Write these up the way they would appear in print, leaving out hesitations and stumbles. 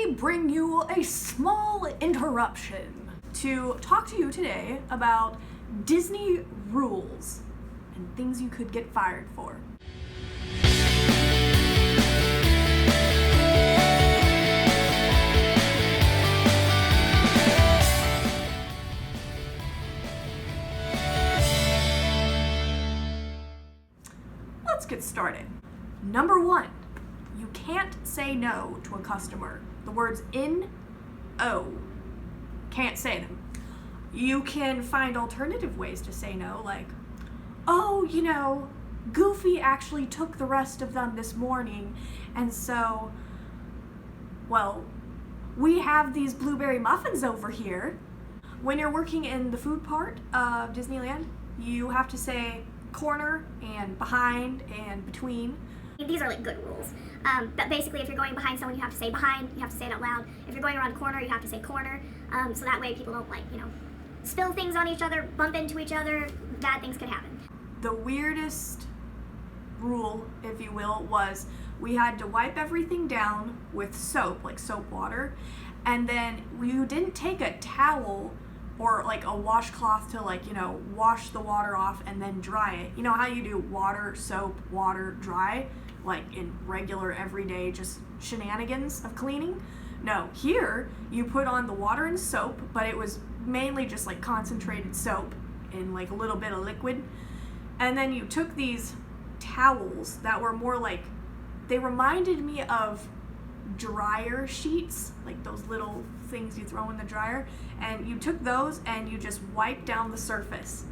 we bring you a small interruption to talk to you today about Disney rules and things you could get fired for. Let's get started. Number 1, you can't say no to a customer. The words N-O, can't say them. You can find alternative ways to say no, like, oh, you know, Goofy actually took the rest of them this morning, and so, well, we have these blueberry muffins over here. When you're working in the food part of Disneyland, you have to say corner and behind and between. These are like good rules. But basically, if you're going behind someone, you have to say behind, you have to say it out loud. If you're going around a corner, you have to say corner. So that way people don't, spill things on each other, bump into each other, bad things could happen. The weirdest rule, if you will, was we had to wipe everything down with soap, like soap water, and then you didn't take a towel or like a washcloth to wash the water off and then dry it. You know how you do water, soap, water, dry, like in regular everyday just shenanigans of cleaning? No, here you put on the water and soap, but it was mainly just like concentrated soap in like a little bit of liquid. And then you took these towels that were more like, they reminded me of dryer sheets, like those little things you throw in the dryer, and you took those and you just wiped down the surface,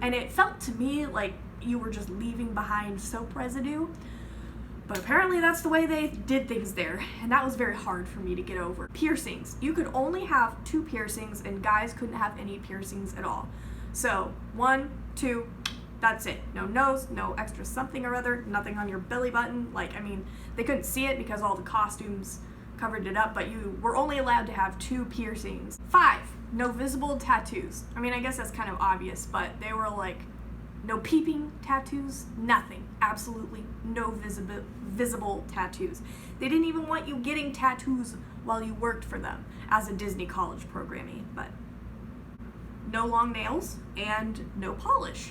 and it felt to me like you were just leaving behind soap residue, but apparently that's the way they did things there, and that was very hard for me to get over. Piercings. You could only have 2 piercings, and guys couldn't have any piercings at all. So 1, 2, that's it. No nose, no extra something or other, nothing on your belly button. They couldn't see it because all the costumes covered it up, but you were only allowed to have 2 piercings. 5, no visible tattoos. I guess that's kind of obvious, but they were like, no peeping tattoos, nothing. Absolutely no visible tattoos. They didn't even want you getting tattoos while you worked for them as a Disney college programmee, but no long nails and no polish.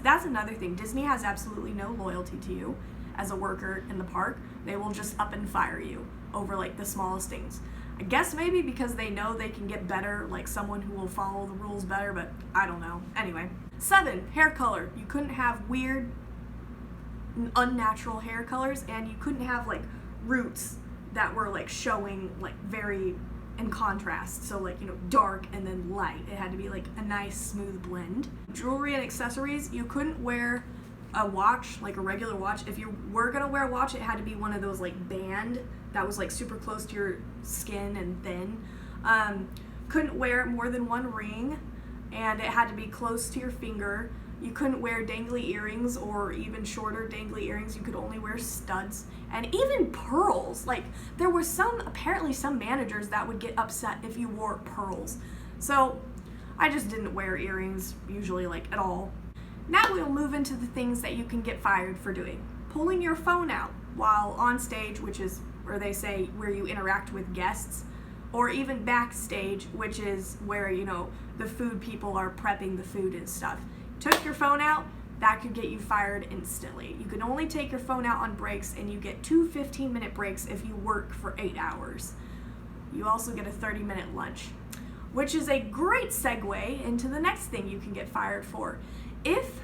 That's another thing. Disney has absolutely no loyalty to you as a worker in the park. They will just up and fire you over like the smallest things. I guess maybe because they know they can get better, like someone who will follow the rules better, but I don't know. Anyway. 7, hair color. You couldn't have weird, unnatural hair colors, and you couldn't have like roots that were like showing like very in contrast, so dark and then light. It had to be like a nice smooth blend. Jewelry and accessories, you couldn't wear a watch, like a regular watch. If you were gonna wear a watch, it had to be one of those like band that was like super close to your skin and thin. Couldn't wear more than 1 ring, and it had to be close to your finger. You couldn't wear dangly earrings or even shorter dangly earrings. You could only wear studs and even pearls. Like, there were apparently some managers that would get upset if you wore pearls. So I just didn't wear earrings usually at all. Now we'll move into the things that you can get fired for doing. Pulling your phone out while on stage, which is where they say where you interact with guests, or even backstage, which is where, the food people are prepping the food and stuff. Took your phone out, that could get you fired instantly. You can only take your phone out on breaks, and you get 2 15-minute breaks if you work for 8 hours. You also get a 30-minute lunch, which is a great segue into the next thing you can get fired for. If,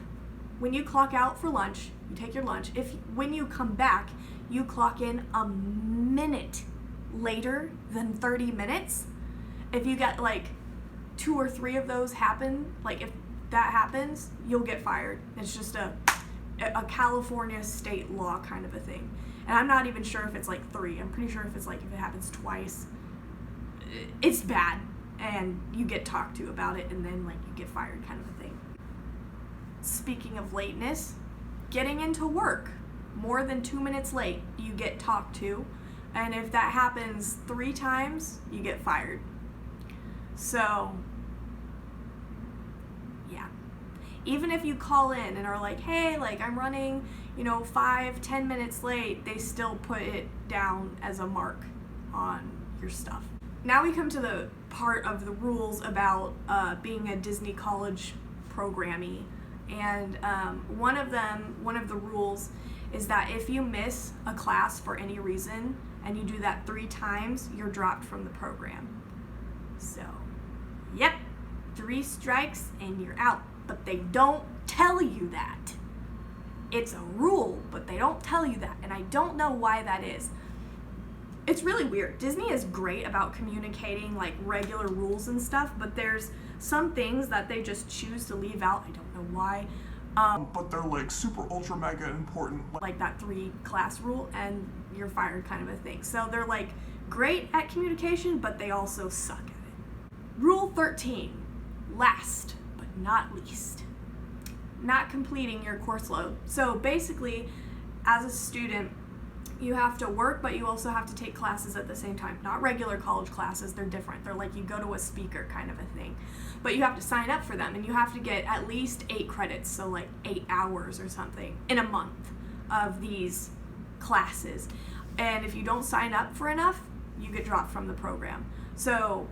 when you clock out for lunch, you take your lunch, if when you come back, you clock in a minute later than 30 minutes, if you get 2 or 3 of those happen, if that happens, you'll get fired. It's just a California state law kind of a thing. And I'm not even sure if it's 3. I'm pretty sure if it's if it happens twice, it's bad, and you get talked to about it, and then you get fired kind of a thing. Speaking of lateness, getting into work more than 2 minutes late, you get talked to, and if that happens 3 times, you get fired. So even if you call in and are like, hey, I'm running, 5-10 minutes late, they still put it down as a mark on your stuff. Now we come to the part of the rules about being a Disney college programmee, and one of the rules is that if you miss a class for any reason and you do that 3 times, you're dropped from the program. So, yep, 3 strikes and you're out, but they don't tell you that. It's a rule, but they don't tell you that, and I don't know why that is. It's really weird. Disney is great about communicating like regular rules and stuff, but there's some things that they just choose to leave out. I don't know why. But they're like super ultra mega important. Like that 3 class rule and you're fired kind of a thing. So they're like great at communication, but they also suck at it. Rule 13, last but not least, not completing your course load. So basically, as a student, you have to work, but you also have to take classes at the same time. Not regular college classes, they're different. They're like you go to a speaker kind of a thing. But you have to sign up for them, and you have to get at least 8 credits, so like 8 hours or something, in a month of these classes. And if you don't sign up for enough, you get dropped from the program. So,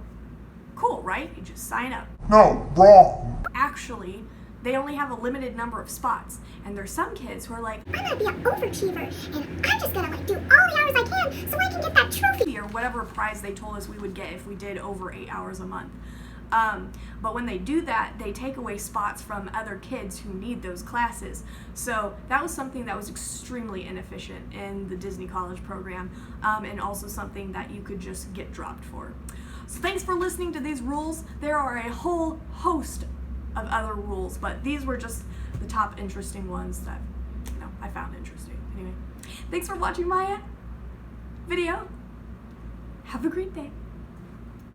cool, right? You just sign up. No, wrong. Actually, they only have a limited number of spots, and there's some kids who are like, I'm gonna be an overachiever, and I'm just gonna do all the hours I can so I can get that trophy. or whatever prize they told us we would get if we did over 8 hours a month. But when they do that, they take away spots from other kids who need those classes. So that was something that was extremely inefficient in the Disney College program, and also something that you could just get dropped for. So thanks for listening to these rules. There are a whole host of other rules, but these were just the top interesting ones that I found interesting. Anyway, thanks for watching my video. Have a great day.